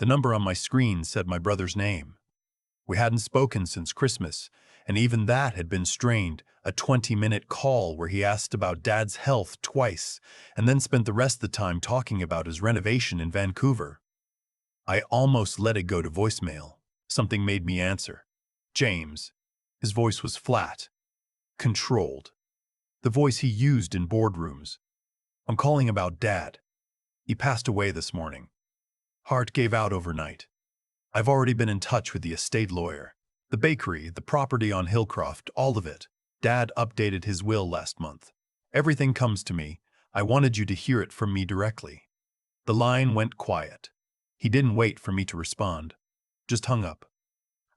The number on my screen said my brother's name. We hadn't spoken since Christmas, and even that had been strained, a 20-minute call where he asked about Dad's health twice, and then spent the rest of the time talking about his renovation in Vancouver. I almost let it go to voicemail. Something made me answer. James. His voice was flat, controlled. The voice he used in boardrooms. I'm calling about Dad. He passed away this morning. Heart gave out overnight. I've already been in touch with the estate lawyer. The bakery, the property on Hillcroft, all of it. Dad updated his will last month. Everything comes to me. I wanted you to hear it from me directly. The line went quiet. He didn't wait for me to respond. Just hung up.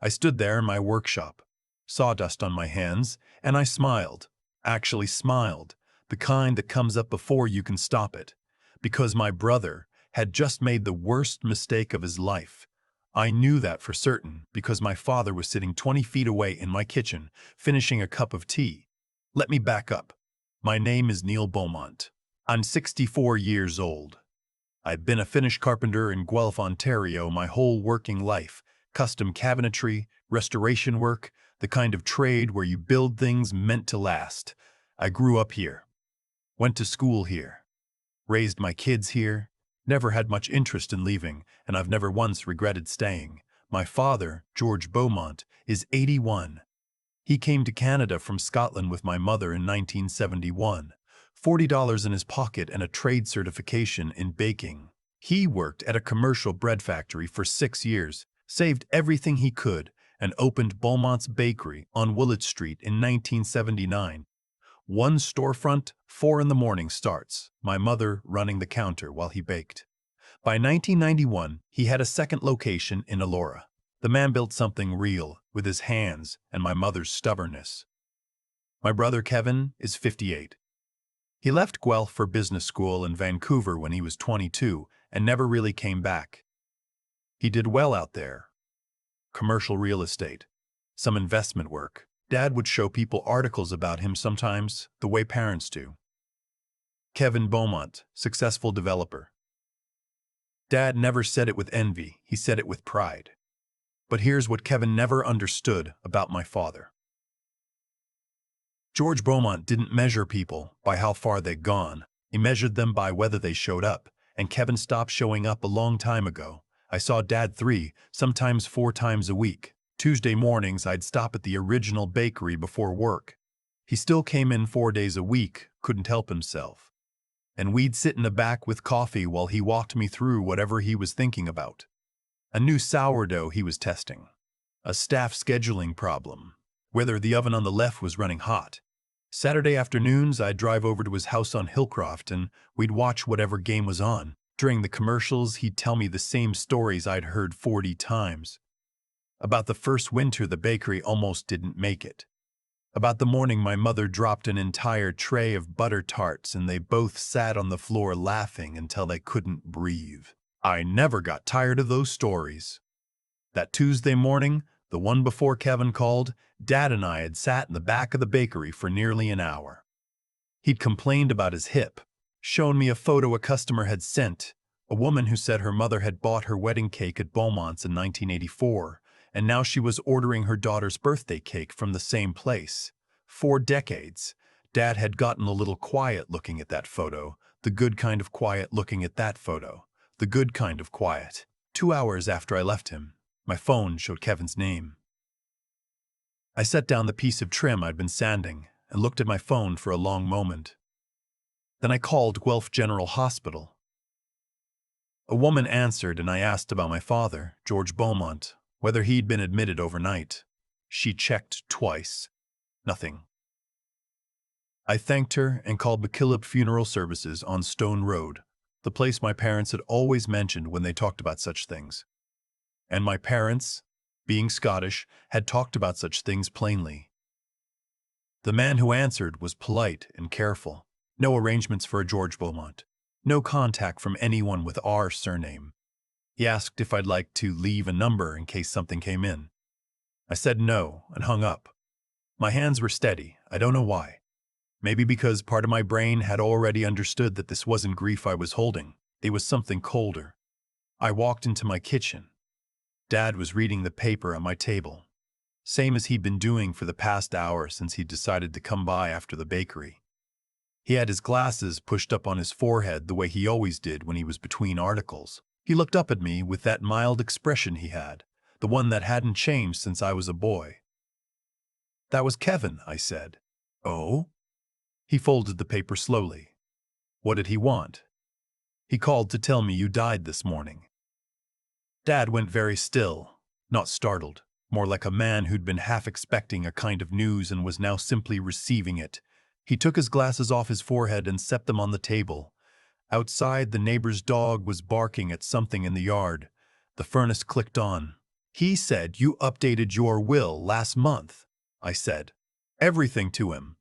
I stood there in my workshop, sawdust on my hands, and I smiled. Actually smiled. The kind that comes up before you can stop it. Because my brother had just made the worst mistake of his life. I knew that for certain because my father was sitting 20 feet away in my kitchen, finishing a cup of tea. Let me back up. My name is Neil Beaumont. I'm 64 years old. I've been a Finnish carpenter in Guelph, Ontario my whole working life. Custom cabinetry, restoration work, the kind of trade where you build things meant to last. I grew up here. Went to school here. Raised my kids here. Never had much interest in leaving, and I've never once regretted staying. My father, George Beaumont, is 81. He came to Canada from Scotland with my mother in 1971. $40 in his pocket and a trade certification in baking. He worked at a commercial bread factory for 6 years, saved everything he could, and opened Beaumont's Bakery on Willett Street in 1979. One storefront, 4 in the morning starts, my mother running the counter while he baked. By 1991, he had a second location in Elora. The man built something real with his hands and my mother's stubbornness. My brother Kevin is 58. He left Guelph for business school in Vancouver when he was 22 and never really came back. He did well out there. Commercial real estate, some investment work. Dad would show people articles about him sometimes, the way parents do. Kevin Beaumont, successful developer. Dad never said it with envy, he said it with pride. But here's what Kevin never understood about my father. George Beaumont didn't measure people by how far they'd gone. He measured them by whether they showed up, and Kevin stopped showing up a long time ago. I saw Dad 3, sometimes 4 times a week. Tuesday mornings, I'd stop at the original bakery before work. He still came in 4 days a week, couldn't help himself. And we'd sit in the back with coffee while he walked me through whatever he was thinking about. A new sourdough he was testing. A staff scheduling problem. Whether the oven on the left was running hot. Saturday afternoons, I'd drive over to his house on Hillcroft and we'd watch whatever game was on. During the commercials, he'd tell me the same stories I'd heard 40 times. About the first winter the bakery almost didn't make it. About the morning my mother dropped an entire tray of butter tarts and they both sat on the floor laughing until they couldn't breathe. I never got tired of those stories. That Tuesday morning, the one before Kevin called, Dad and I had sat in the back of the bakery for nearly an hour. He'd complained about his hip, shown me a photo a customer had sent, a woman who said her mother had bought her wedding cake at Beaumont's in 1984, and now she was ordering her daughter's birthday cake from the same place. 4 decades. Dad had gotten a little quiet looking at that photo, the good kind of quiet looking at that photo, the good kind of quiet. 2 hours after I left him, my phone showed Kevin's name. I set down the piece of trim I'd been sanding and looked at my phone for a long moment. Then I called Guelph General Hospital. A woman answered and I asked about my father, George Beaumont, whether he'd been admitted overnight. She checked twice. Nothing. I thanked her and called McKillop Funeral Services on Stone Road, the place my parents had always mentioned when they talked about such things. And my parents, being Scottish, had talked about such things plainly. The man who answered was polite and careful. No arrangements for a George Beaumont. No contact from anyone with our surname. He asked if I'd like to leave a number in case something came in. I said no and hung up. My hands were steady, I don't know why. Maybe because part of my brain had already understood that this wasn't grief I was holding. It was something colder. I walked into my kitchen. Dad was reading the paper on my table, same as he'd been doing for the past hour since he decided to come by after the bakery. He had his glasses pushed up on his forehead the way he always did when he was between articles. He looked up at me with that mild expression he had, the one that hadn't changed since I was a boy. "That was Kevin," I said. "Oh?" He folded the paper slowly. "What did he want?" "He called to tell me you died this morning." Dad went very still, not startled, more like a man who'd been half expecting a kind of news and was now simply receiving it. He took his glasses off his forehead and set them on the table. Outside, the neighbor's dog was barking at something in the yard. The furnace clicked on. "He said you updated your will last month," I said. "Everything to him.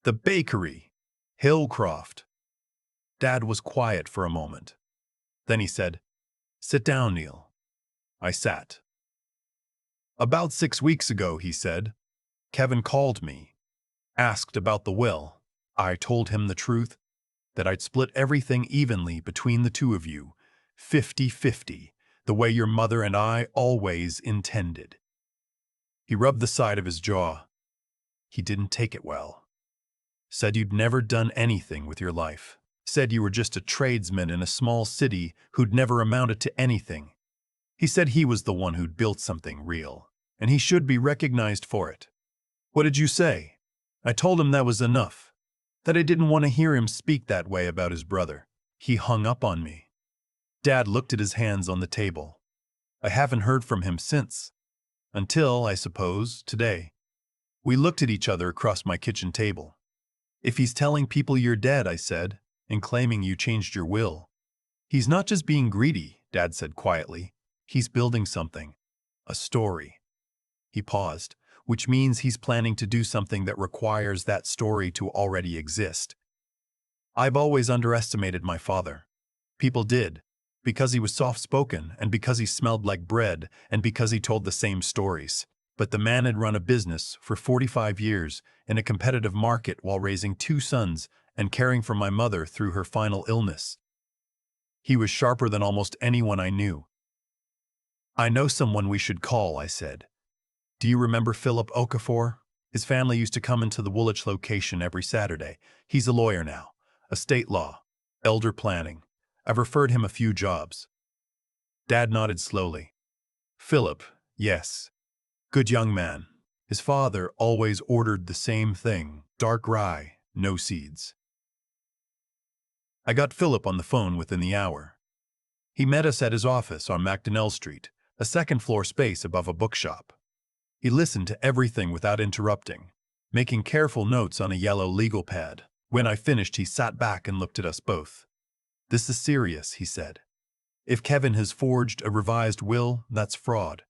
The bakery. Hillcroft." Dad was quiet for a moment. Then he said, "Sit down, Neil." I sat. "About 6 weeks ago," he said, "Kevin called me, asked about the will. I told him the truth, that I'd split everything evenly between the two of you, 50-50, the way your mother and I always intended." He rubbed the side of his jaw. He didn't take it well. Said you'd never done anything with your life. Said you were just a tradesman in a small city who'd never amounted to anything. He said he was the one who'd built something real, and he should be recognized for it. "What did you say?" I told him that was enough, that I didn't want to hear him speak that way about his brother. He hung up on me. Dad looked at his hands on the table. I haven't heard from him since. Until, I suppose, today. We looked at each other across my kitchen table. "If he's telling people you're dead," I said, "and claiming you changed your will, he's not just being greedy," Dad said quietly. "He's building something. A story." He paused, "which means he's planning to do something that requires that story to already exist." I've always underestimated my father. People did, because he was soft-spoken, and because he smelled like bread, and because he told the same stories. But the man had run a business for 45 years in a competitive market while raising 2 sons and caring for my mother through her final illness. He was sharper than almost anyone I knew. "I know someone we should call," I said. "Do you remember Philip Okafor? His family used to come into the Woolwich location every Saturday. He's a lawyer now. Estate law. Elder planning. I've referred him a few jobs." Dad nodded slowly. "Philip, yes. Good young man. His father always ordered the same thing. Dark rye, no seeds." I got Philip on the phone within the hour. He met us at his office on Macdonnell Street, a second-floor space above a bookshop. He listened to everything without interrupting, making careful notes on a yellow legal pad. When I finished, he sat back and looked at us both. "This is serious," he said. "If Kevin has forged a revised will, that's fraud.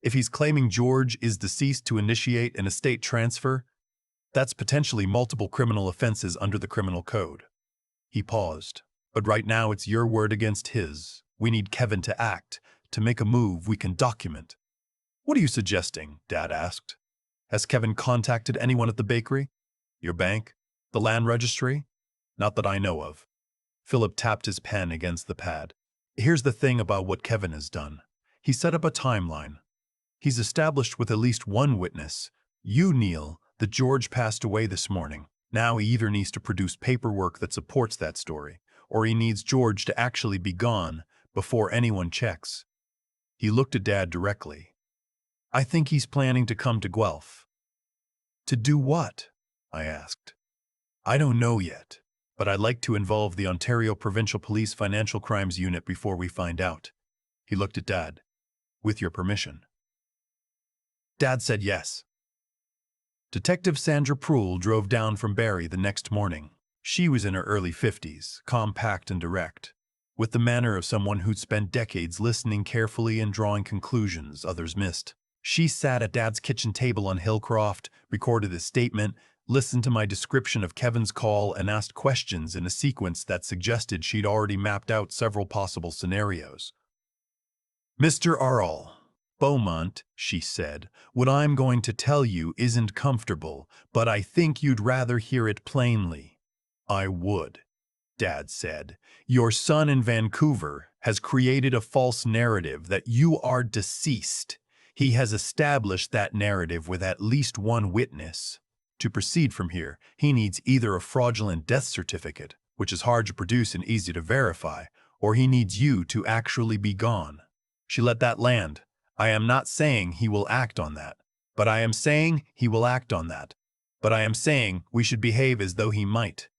If he's claiming George is deceased to initiate an estate transfer, that's potentially multiple criminal offenses under the criminal code." He paused. "But right now it's your word against his. We need Kevin to act, to make a move we can document." "What are you suggesting?" Dad asked. "Has Kevin contacted anyone at the bakery? Your bank? The land registry?" "Not that I know of." Philip tapped his pen against the pad. "Here's the thing about what Kevin has done. He set up a timeline. He's established with at least one witness, you, Neil, that George passed away this morning. Now he either needs to produce paperwork that supports that story, or he needs George to actually be gone before anyone checks." He looked at Dad directly. "I think he's planning to come to Guelph." "To do what?" I asked. "I don't know yet, but I'd like to involve the Ontario Provincial Police Financial Crimes Unit before we find out." He looked at Dad. "With your permission." Dad said yes. Detective Sandra Proulx drove down from Barrie the next morning. She was in her early 50s, compact and direct, with the manner of someone who'd spent decades listening carefully and drawing conclusions others missed. She sat at Dad's kitchen table on Hillcroft, recorded his statement, listened to my description of Kevin's call, and asked questions in a sequence that suggested she'd already mapped out several possible scenarios. "Mr. Arl, Beaumont," she said, "what I'm going to tell you isn't comfortable, but I think you'd rather hear it plainly." "I would," Dad said. "Your son in Vancouver has created a false narrative that you are deceased. He has established that narrative with at least one witness. To proceed from here, he needs either a fraudulent death certificate, which is hard to produce and easy to verify, or he needs you to actually be gone. She let that land. I am not saying he will act on that, but I am saying he will act on that. But I am saying we should behave as though he might.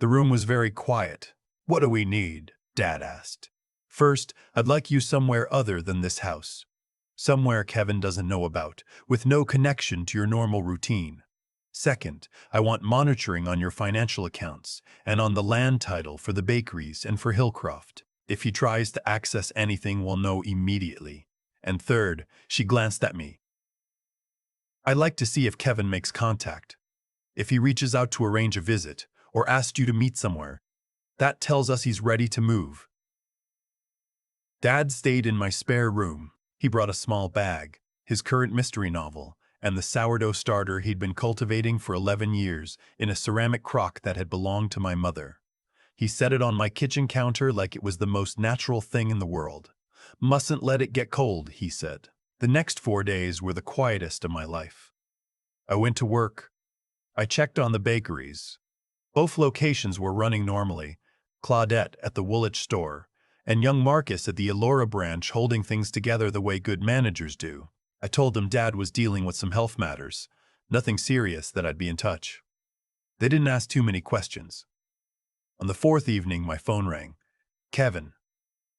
The room was very quiet. What do we need? Dad asked. First, I'd like you somewhere other than this house. Somewhere Kevin doesn't know about, with no connection to your normal routine. Second, I want monitoring on your financial accounts and on the land title for the bakeries and for Hillcroft. If he tries to access anything, we'll know immediately. And third, she glanced at me. I'd like to see if Kevin makes contact. If he reaches out to arrange a visit or asks you to meet somewhere, that tells us he's ready to move. Dad stayed in my spare room. He brought a small bag, his current mystery novel, and the sourdough starter he'd been cultivating for 11 years in a ceramic crock that had belonged to my mother. He set it on my kitchen counter like it was the most natural thing in the world. Mustn't let it get cold, he said. The next 4 days were the quietest of my life. I went to work. I checked on the bakeries. Both locations were running normally. Claudette at the Woolwich store, and young Marcus at the Elora branch holding things together the way good managers do. I told them Dad was dealing with some health matters. Nothing serious, that I'd be in touch. They didn't ask too many questions. On the 4th evening, my phone rang. Kevin.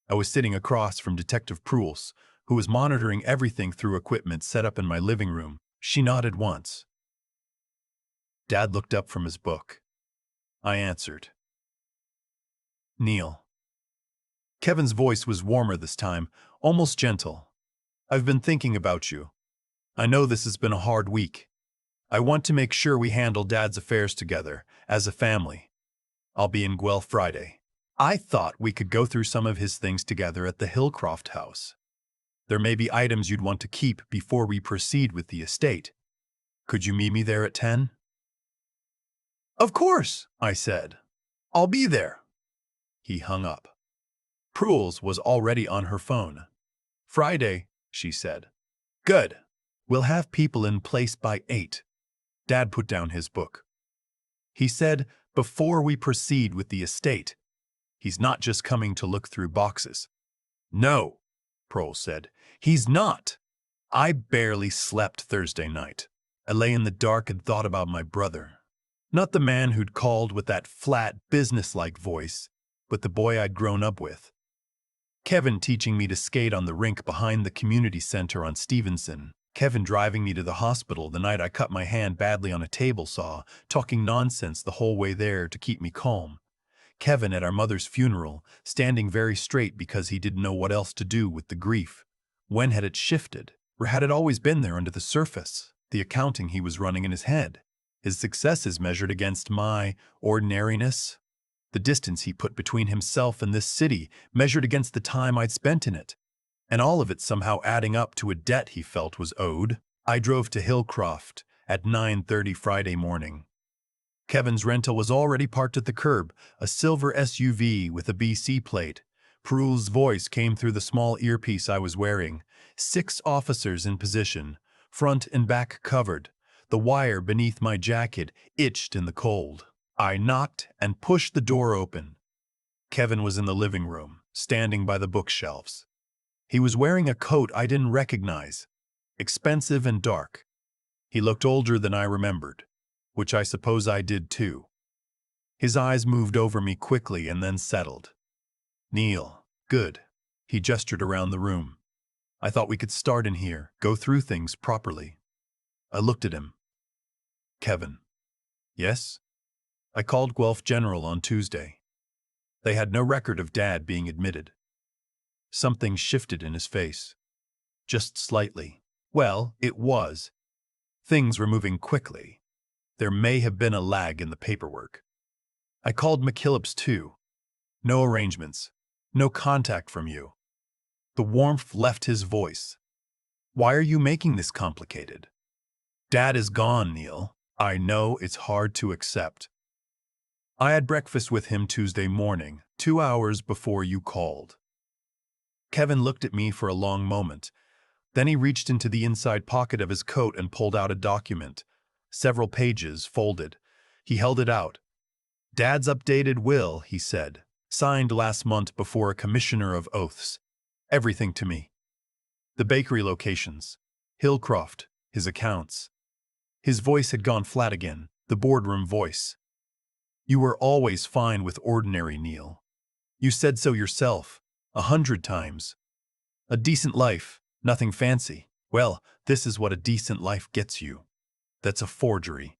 I was sitting across from Detective Prules, who was monitoring everything through equipment set up in my living room. She nodded once. Dad looked up from his book. I answered. Neil. Kevin's voice was warmer this time, almost gentle. I've been thinking about you. I know this has been a hard week. I want to make sure we handle Dad's affairs together, as a family. I'll be in Guelph Friday. I thought we could go through some of his things together at the Hillcroft house. There may be items you'd want to keep before we proceed with the estate. Could you meet me there at 10? Of course, I said. I'll be there. He hung up. Prules was already on her phone. Friday, she said. Good. We'll have people in place by 8. Dad put down his book. He said, before we proceed with the estate, he's not just coming to look through boxes. No, Prules said. He's not. I barely slept Thursday night. I lay in the dark and thought about my brother. Not the man who'd called with that flat, businesslike voice, but the boy I'd grown up with. Kevin teaching me to skate on the rink behind the community center on Stevenson. Kevin driving me to the hospital the night I cut my hand badly on a table saw, talking nonsense the whole way there to keep me calm. Kevin at our mother's funeral, standing very straight because he didn't know what else to do with the grief. When had it shifted? Or had it always been there under the surface? The accounting he was running in his head. His successes measured against my ordinariness. The distance he put between himself and this city, measured against the time I'd spent in it. And all of it somehow adding up to a debt he felt was owed. I drove to Hillcroft at 9:30 Friday morning. Kevin's rental was already parked at the curb, a silver SUV with a BC plate. Prules' voice came through the small earpiece I was wearing. 6 officers in position, front and back covered. The wire beneath my jacket itched in the cold. I knocked and pushed the door open. Kevin was in the living room, standing by the bookshelves. He was wearing a coat I didn't recognize, expensive and dark. He looked older than I remembered, which I suppose I did too. His eyes moved over me quickly and then settled. Neil, good. He gestured around the room. I thought we could start in here, go through things properly. I looked at him. Kevin. Yes? I called Guelph General on Tuesday. They had no record of Dad being admitted. Something shifted in his face. Just slightly. Well, it was. Things were moving quickly. There may have been a lag in the paperwork. I called McKillop's too. No arrangements. No contact from you. The warmth left his voice. Why are you making this complicated? Dad is gone, Neil. I know it's hard to accept. I had breakfast with him Tuesday morning. 2 hours before you called." Kevin looked at me for a long moment. Then he reached into the inside pocket of his coat and pulled out a document. Several pages, folded. He held it out. "Dad's updated will," he said. "Signed last month before a commissioner of oaths. Everything to me. The bakery locations. Hillcroft. His accounts." His voice had gone flat again, the boardroom voice. "You were always fine with ordinary, Neil. You said so yourself, 100 times. A decent life, nothing fancy. Well, this is what a decent life gets you. That's a forgery.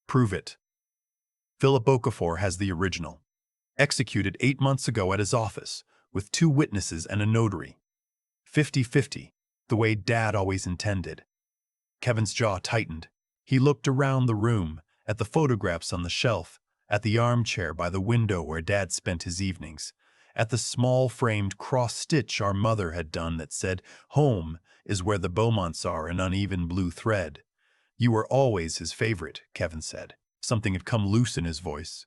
Prove it." Philip Okafor has the original. Executed 8 months ago at his office, with 2 witnesses and a notary. 50-50, the way Dad always intended. Kevin's jaw tightened. He looked around the room, at the photographs on the shelf, at the armchair by the window where Dad spent his evenings, at the small framed cross-stitch our mother had done that said, "Home is where the Beaumonts are," in uneven blue thread. "You were always his favorite," Kevin said. Something had come loose in his voice.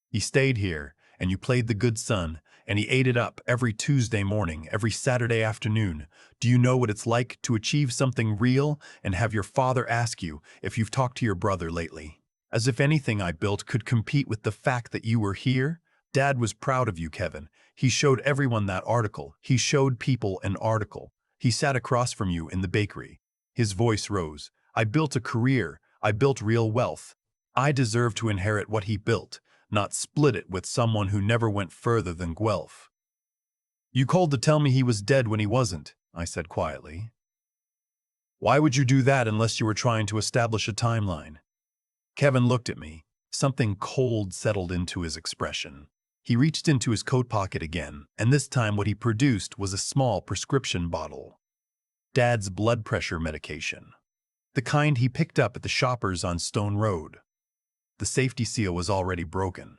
"He stayed here, and you played the good son, and he ate it up every Tuesday morning, every Saturday afternoon. Do you know what it's like to achieve something real and have your father ask you if you've talked to your brother lately? As if anything I built could compete with the fact that you were here? Dad was proud of you, Kevin. He showed everyone that article. He showed people an article. He sat across from you in the bakery." His voice rose. "I built a career. I built real wealth. I deserve to inherit what he built, not split it with someone who never went further than Guelph." "You called to tell me he was dead when he wasn't," I said quietly. "Why would you do that unless you were trying to establish a timeline?" Kevin looked at me. Something cold settled into his expression. He reached into his coat pocket again, and this time what he produced was a small prescription bottle. Dad's blood pressure medication. The kind he picked up at the Shoppers on Stone Road. The safety seal was already broken.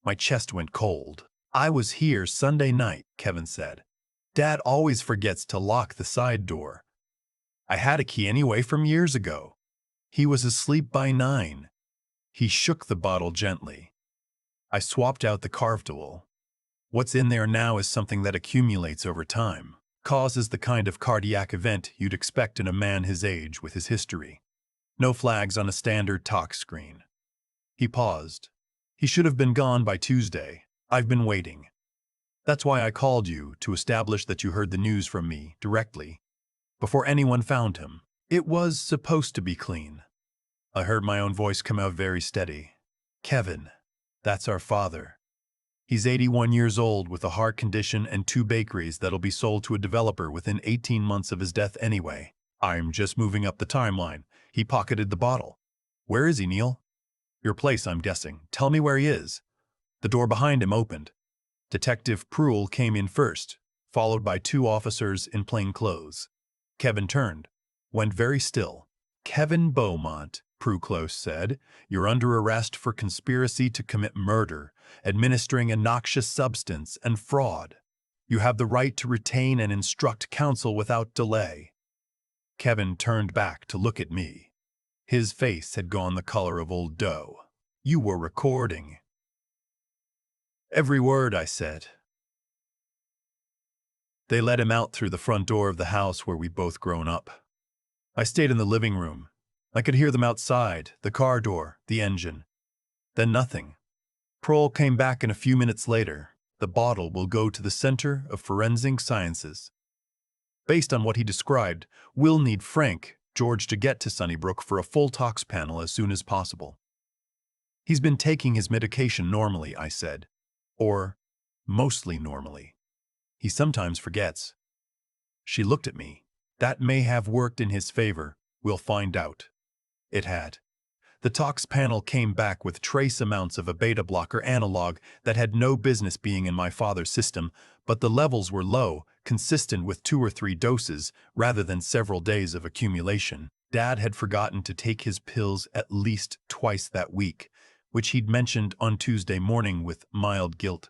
My chest went cold. "I was here Sunday night," Kevin said. "Dad always forgets to lock the side door. I had a key anyway from years ago. He was asleep by 9. He shook the bottle gently. I swapped out the carvedal. What's in there now is something that accumulates over time. Causes the kind of cardiac event you'd expect in a man his age with his history. No flags on a standard talk screen." He paused. "He should have been gone by Tuesday. I've been waiting. That's why I called you, to establish that you heard the news from me directly, before anyone found him. It was supposed to be clean." I heard my own voice come out very steady. "Kevin, that's our father. He's 81 years old with a heart condition and 2 bakeries that'll be sold to a developer within 18 months of his death anyway. I'm just moving up the timeline." He pocketed the bottle. "Where is he, Neil?" "Your place, I'm guessing. Tell me where he is." The door behind him opened. Detective Pruell came in first, followed by 2 officers in plain clothes. Kevin turned, went very still. "Kevin Beaumont," Pruell said, "you're under arrest for conspiracy to commit murder, administering a noxious substance, and fraud. You have the right to retain and instruct counsel without delay." Kevin turned back to look at me. His face had gone the color of old dough. "You were recording." "Every word," I said. They let him out through the front door of the house where we'd both grown up. I stayed in the living room. I could hear them outside, the car door, the engine. Then nothing. Prohl came back in a few minutes later. "The bottle will go to the Center of Forensic Sciences. Based on what he described, we'll need Frank, George to get to Sunnybrook for a full tox panel as soon as possible." "He's been taking his medication normally," I said. "Or mostly normally. He sometimes forgets." She looked at me. "That may have worked in his favor. We'll find out." It had. The tox panel came back with trace amounts of a beta-blocker analog that had no business being in my father's system, but the levels were low, consistent with 2 or 3 doses rather than several days of accumulation. Dad had forgotten to take his pills at least twice that week, which he'd mentioned on Tuesday morning with mild guilt.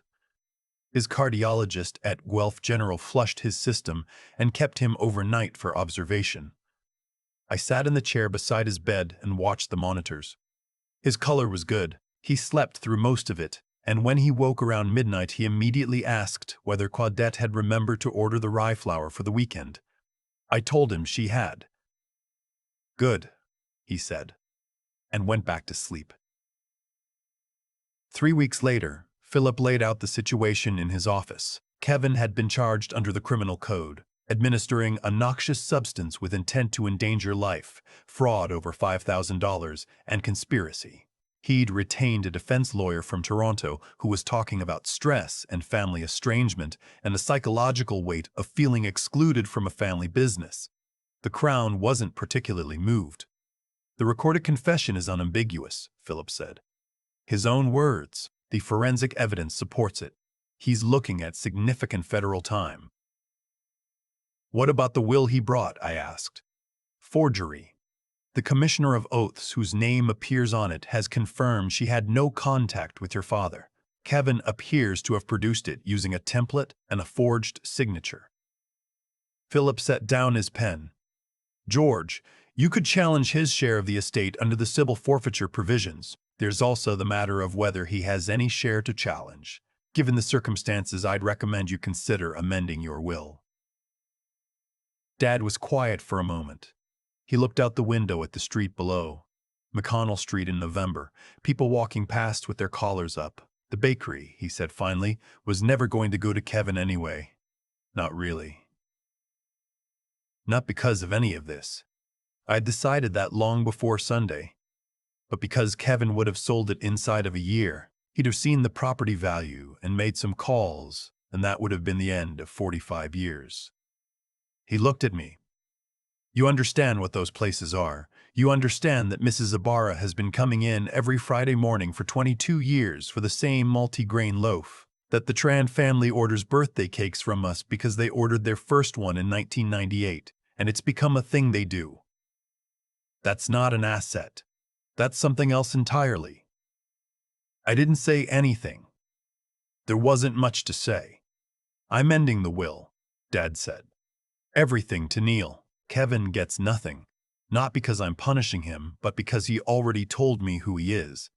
His cardiologist at Guelph General flushed his system and kept him overnight for observation. I sat in the chair beside his bed and watched the monitors. His color was good. He slept through most of it, And when he woke around midnight, he immediately asked whether Claudette had remembered to order the rye flour for the weekend. I told him she had. Good, he said, and went back to sleep. 3 weeks later, Philip laid out the situation in his office. Kevin had been charged under the criminal code, administering a noxious substance with intent to endanger life, fraud over $5,000, and conspiracy. He'd retained a defense lawyer from Toronto who was talking about stress and family estrangement and the psychological weight of feeling excluded from a family business. The Crown wasn't particularly moved. The recorded confession is unambiguous, Philip said. His own words, the forensic evidence supports it. He's looking at significant federal time. What about the will he brought? I asked. Forgery. The Commissioner of Oaths, whose name appears on it, has confirmed she had no contact with your father. Kevin appears to have produced it using a template and a forged signature. Philip set down his pen. George, you could challenge his share of the estate under the civil forfeiture provisions. There's also the matter of whether he has any share to challenge. Given the circumstances, I'd recommend you consider amending your will. Dad was quiet for a moment. He looked out the window at the street below. McConnell Street in November, people walking past with their collars up. The bakery, he said finally, was never going to go to Kevin anyway. Not really. Not because of any of this. I'd decided that long before Sunday. But because Kevin would have sold it inside of a year, he'd have seen the property value and made some calls, and that would have been the end of 45 years. He looked at me. You understand what those places are. You understand that Mrs. Ibarra has been coming in every Friday morning for 22 years for the same multi-grain loaf. That the Tran family orders birthday cakes from us because they ordered their first one in 1998, and it's become a thing they do. That's not an asset. That's something else entirely. I didn't say anything. There wasn't much to say. I'm ending the will, Dad said. Everything to Neil. Kevin gets nothing. Not because I'm punishing him, but because he already told me who he is.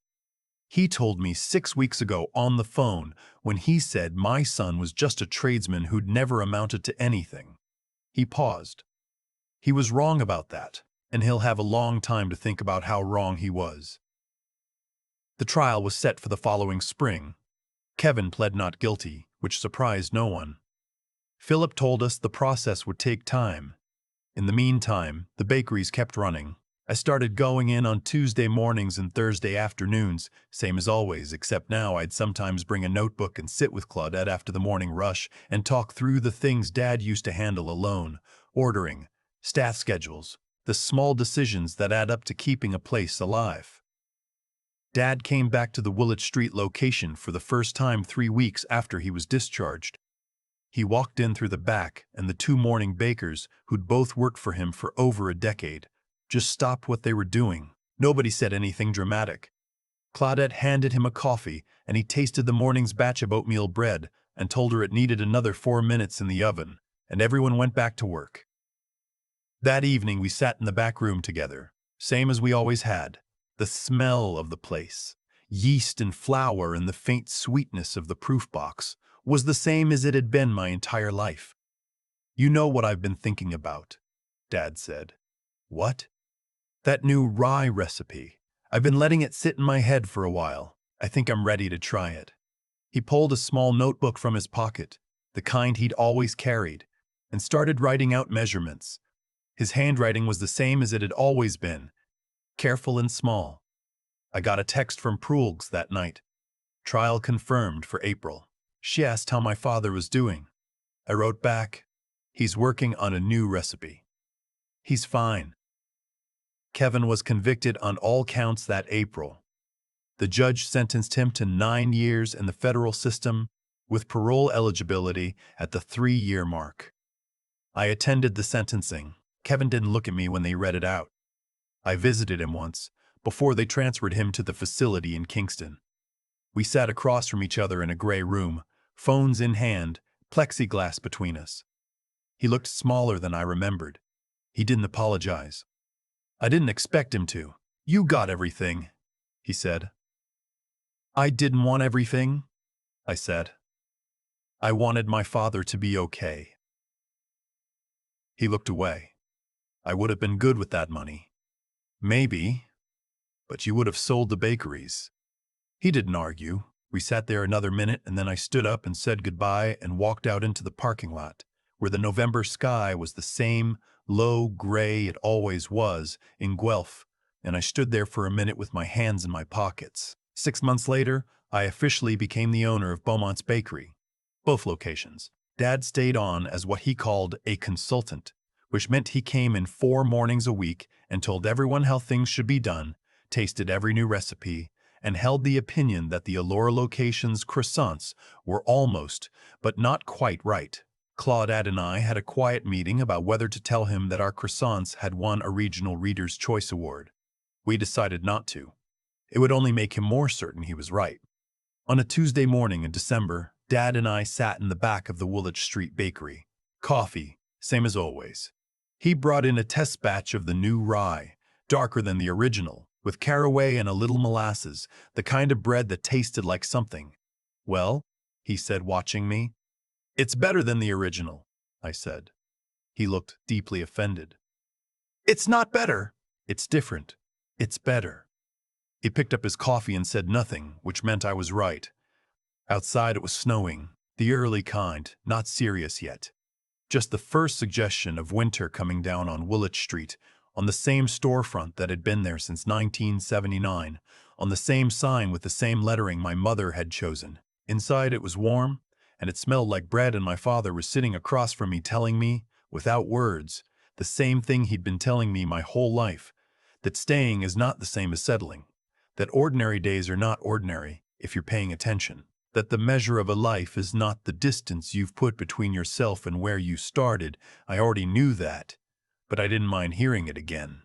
He told me 6 weeks ago on the phone when he said my son was just a tradesman who'd never amounted to anything. He paused. He was wrong about that, and he'll have a long time to think about how wrong he was. The trial was set for the following spring. Kevin pled not guilty, which surprised no one. Philip told us the process would take time. In the meantime, the bakeries kept running. I started going in on Tuesday mornings and Thursday afternoons, same as always, except now I'd sometimes bring a notebook and sit with Claudette after the morning rush and talk through the things Dad used to handle alone, ordering, staff schedules, the small decisions that add up to keeping a place alive. Dad came back to the Willett Street location for the first time 3 weeks after he was discharged. He walked in through the back, and the 2 morning bakers, who'd both worked for him for over a decade, just stopped what they were doing. Nobody said anything dramatic. Claudette handed him a coffee, and he tasted the morning's batch of oatmeal bread and told her it needed another 4 minutes in the oven, and everyone went back to work. That evening we sat in the back room together, same as we always had. The smell of the place, yeast and flour and the faint sweetness of the proof box, was the same as it had been my entire life. You know what I've been thinking about, Dad said. What? That new rye recipe. I've been letting it sit in my head for a while. I think I'm ready to try it. He pulled a small notebook from his pocket, the kind he'd always carried, and started writing out measurements. His handwriting was the same as it had always been, careful and small. I got a text from Proulx that night. Trial confirmed for April. She asked how my father was doing. I wrote back, he's working on a new recipe. He's fine. Kevin was convicted on all counts that April. The judge sentenced him to 9 years in the federal system with parole eligibility at the 3-year mark. I attended the sentencing. Kevin didn't look at me when they read it out. I visited him once, before they transferred him to the facility in Kingston. We sat across from each other in a gray room, phones in hand, plexiglass between us. He looked smaller than I remembered. He didn't apologize. I didn't expect him to. You got everything, he said. I didn't want everything, I said. I wanted my father to be okay. He looked away. I would have been good with that money. Maybe, but you would have sold the bakeries. He didn't argue. We sat there another minute, and then I stood up and said goodbye and walked out into the parking lot, where the November sky was the same low gray it always was in Guelph, and I stood there for a minute with my hands in my pockets. 6 months later, I officially became the owner of Beaumont's Bakery. Both locations. Dad stayed on as what he called a consultant, which meant he came in 4 mornings a week and told everyone how things should be done, tasted every new recipe, and held the opinion that the Allure location's croissants were almost, but not quite right. Claudette and I had a quiet meeting about whether to tell him that our croissants had won a regional Reader's Choice Award. We decided not to. It would only make him more certain he was right. On a Tuesday morning in December, Dad and I sat in the back of the Woolwich Street Bakery. Coffee, same as always. He brought in a test batch of the new rye, darker than the original, with caraway and a little molasses, the kind of bread that tasted like something. Well, he said, watching me. It's better than the original, I said. He looked deeply offended. It's not better. It's different. It's better. He picked up his coffee and said nothing, which meant I was right. Outside it was snowing, the early kind, not serious yet. Just the first suggestion of winter coming down on Woolwich Street, on the same storefront that had been there since 1979, on the same sign with the same lettering my mother had chosen. Inside it was warm, and it smelled like bread, and my father was sitting across from me telling me, without words, the same thing he'd been telling me my whole life, that staying is not the same as settling, that ordinary days are not ordinary if you're paying attention, that the measure of a life is not the distance you've put between yourself and where you started. I already knew that, but I didn't mind hearing it again.